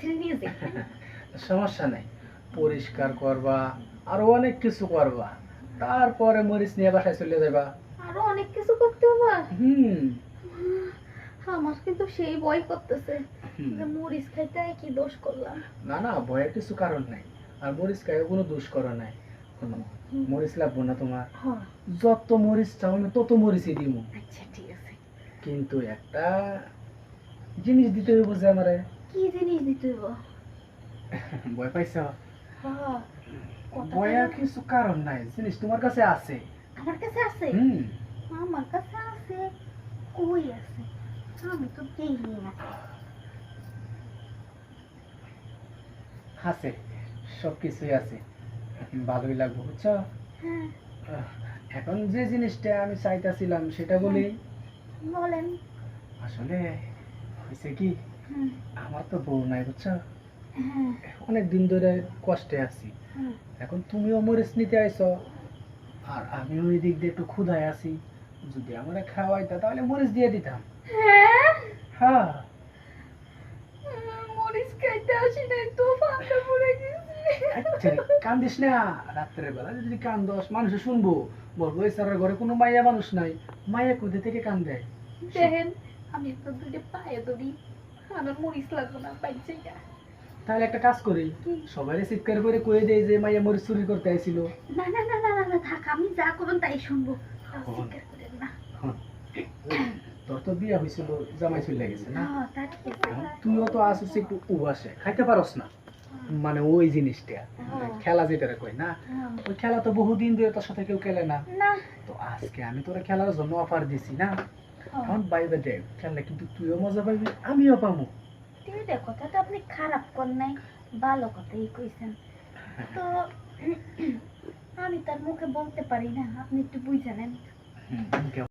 ছেড়ে নিয়ে যাই। সমস্যা নাই, পরিষ্কার করবা আরো অনেক কিছু করবা, তারপরে মরিচ নিয়ে বাসায় চলে যাবা। আরো অনেক কিছু করতে হবে। হুম। আমার কিন্তু সেই ভয় করতেছে হুম। যে মরিচ খাইতে কি দোষ করলাম। না না, ভয়ের কিছু কারণ নাই। আর মরিচ খাই কোনো দোষ করা নাই। মরিচ লাগবো না তোমার? হ্যাঁ। যত মরিচ চাও আমি তত মরিচই দিব। আচ্ছা ঠিক আছে। কিন্তু একটা জিনিস দিতে হইব যে আমারে। কি জিনিস দিতে হইব? ভয় পাইছ? হ্যাঁ। ভয়ের কিছু কারণ নাই, জিনিস তোমার কাছে আছে। আমার কাছে আছে? হুম। আমার কাছে আছে? কই আছে? আমি তো দেখি না। আছে, সবকিছুই আছে, ভালোই লাগবে বুঝছো। হ্যাঁ। এখন যে জিনিসটা আমি চাইতেছিলাম সেটা বলি। বলেন। আসলে হয়েছে কি, হুম। আমার তো বউ নাই বুঝছো। হ্যাঁ। অনেক দিন ধরে কষ্টে আছি। হুম। এখন তুমিও মরিচ নিতে আইছো, আর আমি ওই দিক দিয়ে একটু ক্ষুধায় আছি। যদি আমরা খাওয়াইতা তাহলে মরিচ দিয়ে দিতাম। হ্যাঁ। হ্যাঁ। মরিচ খাইতে আসি নাই তো ফাঁকা পড়ে গেছি। আচ্ছা রে, কান্দিস না। রাত্রের বেলা যদি কান্দস মানুষে শুনবো, বলবো এই স্যারের ঘরে কোনো মাইয়া মানুষ নাই, মাইয়া কোথা থেকে কান্দে। দেখেন আমি তো দুইটা পায়ে ধরি, আমার মরিচ লাগবে না পাইছে না। তাহলে একটা কাজ করি, সবাই চিৎকার করে কয়ে দেয় যে মাইয়া মরিচ চুরি করতে আইছিল। না না না না না থাক, আমি যা করুন তাই শুনবো। চিৎকার করেন না। তোর তো বিয়া হয়েছিল, জামাই চলে গেছে না? হ্যাঁ তা ঠিক আছে। তুইও তো আসছিস একটু উবাসে, খাইতে পারস না। মানে ওই জিনিসটা, খেলা যেটা কই না, ওই খেলা তো বহুদিন ধরে তোর সাথে কেউ খেলে না। না। তো আজকে আমি তোরা খেলার জন্য অফার দিছি না, এখন বাইরে দেখ খেললে কিন্তু তুইও মজা পাবি আমিও পাবো। এটা কথাটা আপনি খারাপ কর নাই, ভালো কথাই কইছেন। তো আমি তার মুখে বলতে পারি না, আপনি একটু বুঝে নেন।